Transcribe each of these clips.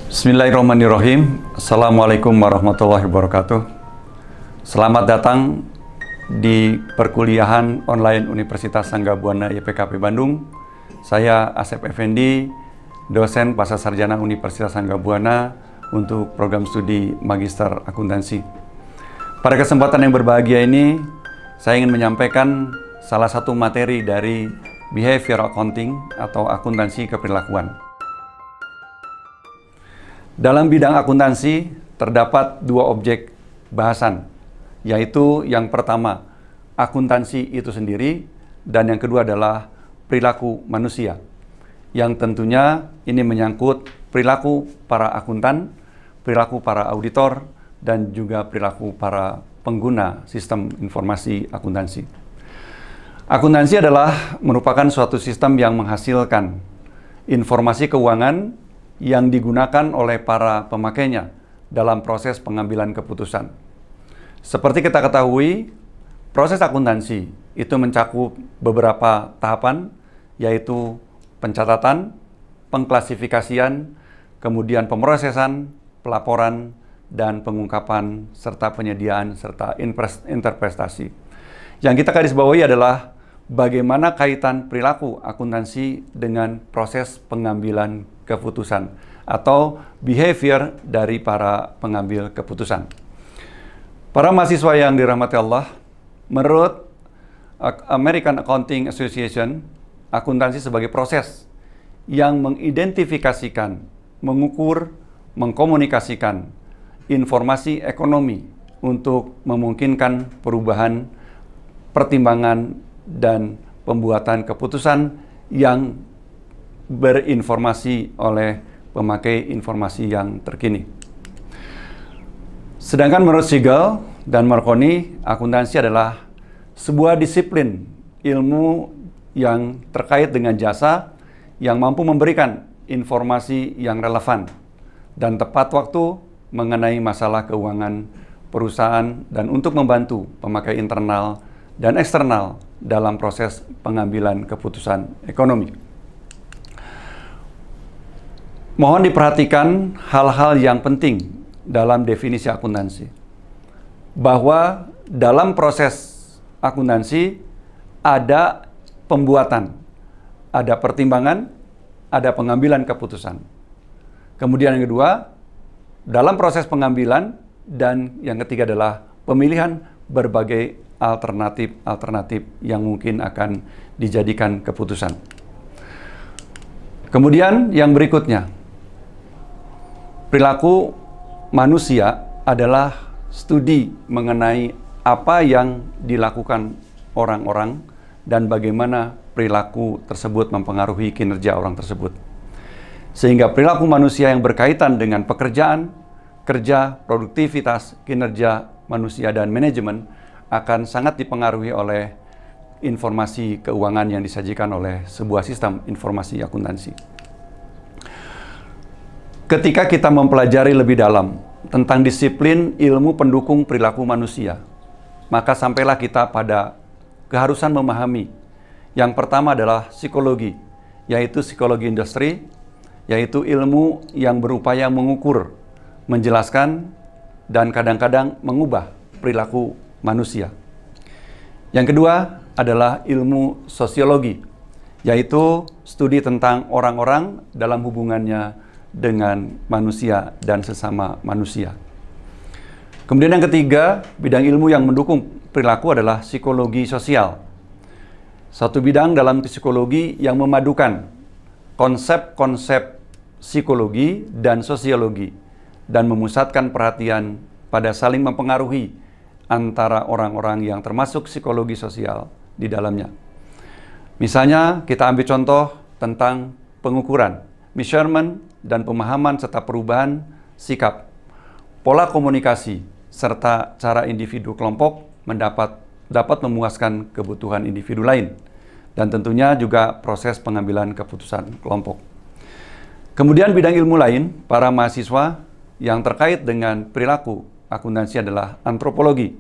Bismillahirrahmanirrahim. Assalamualaikum warahmatullahi wabarakatuh. Selamat datang di perkuliahan online Universitas Sangga-Buana YPKP Bandung. Saya Asep Effendi, dosen pasca sarjana Universitas Sangga-Buana untuk program studi Magister Akuntansi. Pada kesempatan yang berbahagia ini, saya ingin menyampaikan salah satu materi dari Behavioral Accounting atau akuntansi keperilakuan. Dalam bidang akuntansi terdapat dua objek bahasan, yaitu yang pertama akuntansi itu sendiri dan yang kedua adalah perilaku manusia, yang tentunya ini menyangkut perilaku para akuntan, perilaku para auditor, dan juga perilaku para pengguna sistem informasi akuntansi. Akuntansi adalah merupakan suatu sistem yang menghasilkan informasi keuangan yang digunakan oleh para pemakainya dalam proses pengambilan keputusan. Seperti kita ketahui, proses akuntansi itu mencakup beberapa tahapan, yaitu pencatatan, pengklasifikasian, kemudian pemrosesan, pelaporan, dan pengungkapan, serta penyediaan, serta interpretasi. Yang kita garis bawahi adalah bagaimana kaitan perilaku akuntansi dengan proses pengambilan keputusan atau behavior dari para pengambil keputusan. Para mahasiswa yang dirahmati Allah, menurut American Accounting Association, akuntansi sebagai proses yang mengidentifikasikan, mengukur, mengkomunikasikan informasi ekonomi untuk memungkinkan perubahan, pertimbangan, dan pembuatan keputusan yang berinformasi oleh pemakai informasi yang terkini. Sedangkan menurut Siegel dan Marconi, akuntansi adalah sebuah disiplin ilmu yang terkait dengan jasa yang mampu memberikan informasi yang relevan dan tepat waktu mengenai masalah keuangan perusahaan dan untuk membantu pemakai internal dan eksternal dalam proses pengambilan keputusan ekonomi. Mohon diperhatikan hal-hal yang penting dalam definisi akuntansi. Bahwa dalam proses akuntansi ada pembuatan, ada pertimbangan, ada pengambilan keputusan. Kemudian yang kedua, dalam proses pengambilan, dan yang ketiga adalah pemilihan berbagai alternatif yang mungkin akan dijadikan keputusan. Kemudian yang berikutnya, perilaku manusia adalah studi mengenai apa yang dilakukan orang-orang dan bagaimana perilaku tersebut mempengaruhi kinerja orang tersebut. Sehingga perilaku manusia yang berkaitan dengan pekerjaan, kerja, produktivitas, kinerja manusia, dan manajemen akan sangat dipengaruhi oleh informasi keuangan yang disajikan oleh sebuah sistem informasi akuntansi. Ketika kita mempelajari lebih dalam tentang disiplin ilmu pendukung perilaku manusia, maka sampailah kita pada keharusan memahami. Yang pertama adalah psikologi, yaitu psikologi industri, yaitu ilmu yang berupaya mengukur, menjelaskan, dan kadang-kadang mengubah perilaku manusia. Yang kedua adalah ilmu sosiologi, yaitu studi tentang orang-orang dalam hubungannya dengan manusia dan sesama manusia. Kemudian yang ketiga, bidang ilmu yang mendukung perilaku adalah psikologi sosial. Satu bidang dalam psikologi yang memadukan konsep-konsep psikologi dan sosiologi dan memusatkan perhatian pada saling mempengaruhi antara orang-orang yang termasuk psikologi sosial di dalamnya. Misalnya, kita ambil contoh tentang pengukuran, measurement, dan pemahaman serta perubahan sikap, pola komunikasi, serta cara individu kelompok dapat memuaskan kebutuhan individu lain, dan tentunya juga proses pengambilan keputusan kelompok. Kemudian bidang ilmu lain, para mahasiswa yang terkait dengan perilaku akuntansi adalah antropologi,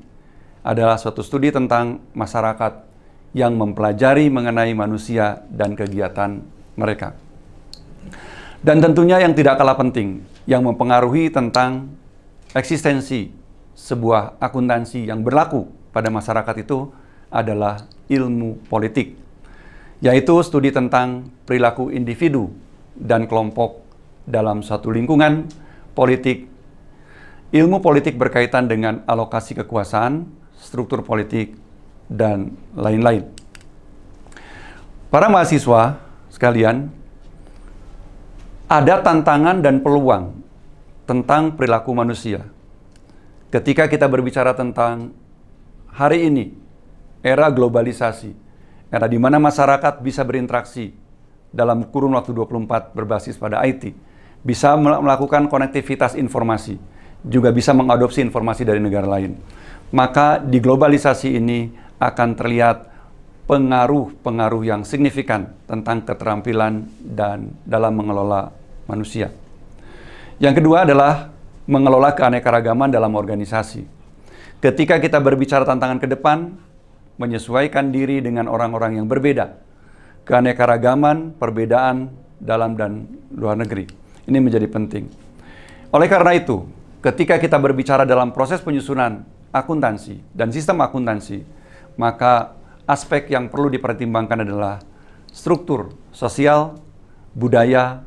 adalah suatu studi tentang masyarakat yang mempelajari mengenai manusia dan kegiatan mereka. Dan tentunya yang tidak kalah penting, yang mempengaruhi tentang eksistensi sebuah akuntansi yang berlaku pada masyarakat itu adalah ilmu politik, yaitu studi tentang perilaku individu dan kelompok dalam suatu lingkungan politik. Ilmu politik berkaitan dengan alokasi kekuasaan, struktur politik, dan lain-lain. Para mahasiswa sekalian, ada tantangan dan peluang tentang perilaku manusia. Ketika kita berbicara tentang hari ini, era globalisasi, era di mana masyarakat bisa berinteraksi dalam kurun waktu 24 berbasis pada IT, bisa melakukan konektivitas informasi, juga bisa mengadopsi informasi dari negara lain. Maka di globalisasi ini akan terlihat pengaruh-pengaruh yang signifikan tentang keterampilan dan dalam mengelola manusia. Yang kedua adalah mengelola keanekaragaman dalam organisasi. Ketika kita berbicara tantangan ke depan, menyesuaikan diri dengan orang-orang yang berbeda. Keanekaragaman, perbedaan dalam dan luar negeri. Ini menjadi penting. Oleh karena itu, ketika kita berbicara dalam proses penyusunan akuntansi dan sistem akuntansi, maka aspek yang perlu dipertimbangkan adalah struktur sosial, budaya,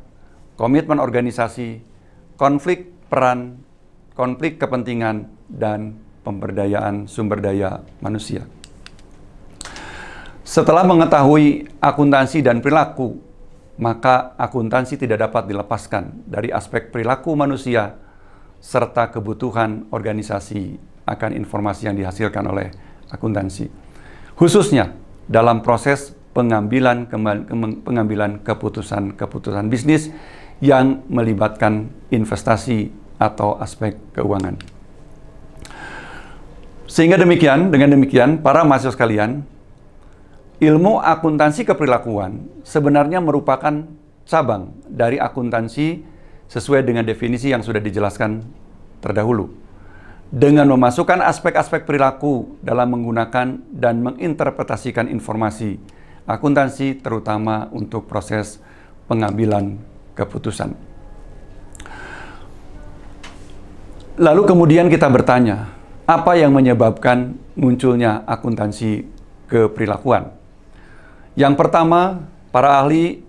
komitmen organisasi, konflik peran, konflik kepentingan, dan pemberdayaan sumber daya manusia. Setelah mengetahui akuntansi dan perilaku, maka akuntansi tidak dapat dilepaskan dari aspek perilaku manusia serta kebutuhan organisasi akan informasi yang dihasilkan oleh akuntansi. Khususnya dalam proses pengambilan keputusan bisnis yang melibatkan investasi atau aspek keuangan. Sehingga dengan demikian, para mahasiswa sekalian, ilmu akuntansi keperilakuan sebenarnya merupakan cabang dari akuntansi sesuai dengan definisi yang sudah dijelaskan terdahulu. Dengan memasukkan aspek-aspek perilaku dalam menggunakan dan menginterpretasikan informasi akuntansi, terutama untuk proses pengambilan keputusan. Lalu kemudian kita bertanya, apa yang menyebabkan munculnya akuntansi keperilakuan? Yang pertama, para ahli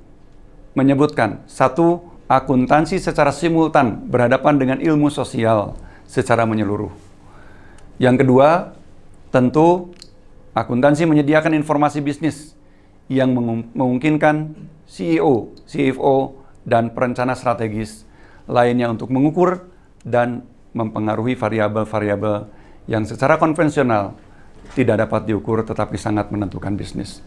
menyebutkan, satu, akuntansi secara simultan berhadapan dengan ilmu sosial secara menyeluruh. Yang kedua, tentu akuntansi menyediakan informasi bisnis yang memungkinkan CEO, CFO, dan perencana strategis lainnya untuk mengukur dan mempengaruhi variabel-variabel yang secara konvensional tidak dapat diukur tetapi sangat menentukan bisnis.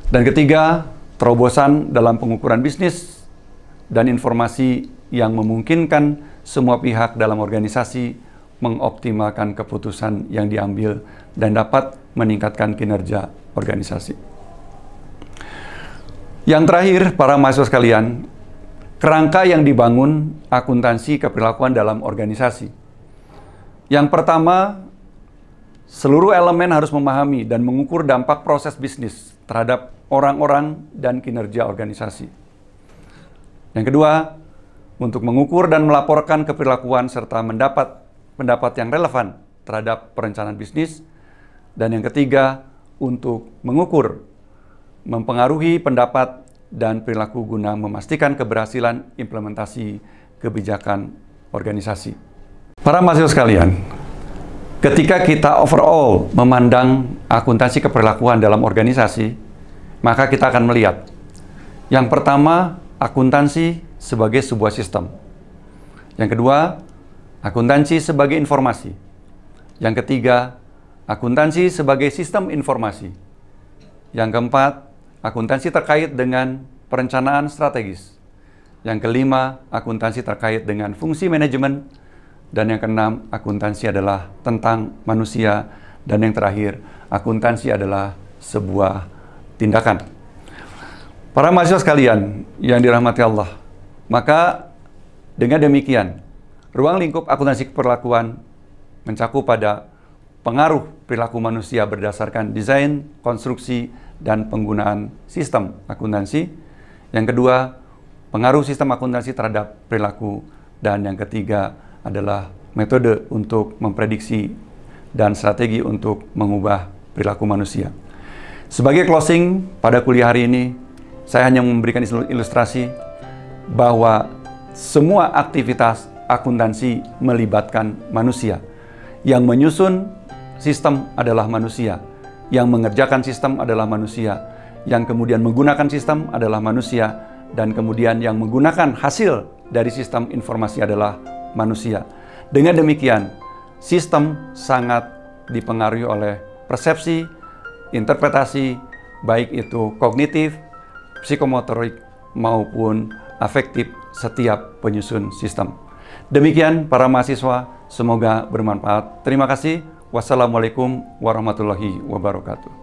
Dan ketiga, terobosan dalam pengukuran bisnis dan informasi yang memungkinkan semua pihak dalam organisasi mengoptimalkan keputusan yang diambil dan dapat meningkatkan kinerja organisasi. Yang terakhir, para mahasiswa sekalian, kerangka yang dibangun akuntansi keperilakuan dalam organisasi. Yang pertama, seluruh elemen harus memahami dan mengukur dampak proses bisnis terhadap orang-orang dan kinerja organisasi. Yang kedua, untuk mengukur dan melaporkan keperilakuan serta mendapat pendapat yang relevan terhadap perencanaan bisnis. Dan yang ketiga, untuk mengukur, mempengaruhi pendapat dan perilaku guna memastikan keberhasilan implementasi kebijakan organisasi. Para mahasiswa sekalian, ketika kita overall memandang akuntansi keperilakuan dalam organisasi, maka kita akan melihat, yang pertama, akuntansi sebagai sebuah sistem. Yang kedua, akuntansi sebagai informasi. Yang ketiga, akuntansi sebagai sistem informasi. Yang keempat, akuntansi terkait dengan perencanaan strategis. Yang kelima, akuntansi terkait dengan fungsi manajemen. Dan yang keenam, akuntansi adalah tentang manusia. Dan yang terakhir, akuntansi adalah sebuah tindakan. Para mahasiswa sekalian yang dirahmati Allah, maka dengan demikian, ruang lingkup akuntansi keperilakuan mencakup pada pengaruh perilaku manusia berdasarkan desain, konstruksi, dan penggunaan sistem akuntansi. Yang kedua, pengaruh sistem akuntansi terhadap perilaku, dan yang ketiga adalah metode untuk memprediksi dan strategi untuk mengubah perilaku manusia. Sebagai closing pada kuliah hari ini, saya hanya memberikan ilustrasi bahwa semua aktivitas akuntansi melibatkan manusia. Yang menyusun sistem adalah manusia, yang mengerjakan sistem adalah manusia, yang kemudian menggunakan sistem adalah manusia, dan kemudian yang menggunakan hasil dari sistem informasi adalah manusia. Dengan demikian, sistem sangat dipengaruhi oleh persepsi, interpretasi, baik itu kognitif, psikomotorik, maupun afektif setiap penyusun sistem. Demikian para mahasiswa, semoga bermanfaat. Terima kasih. Wassalamualaikum warahmatullahi wabarakatuh.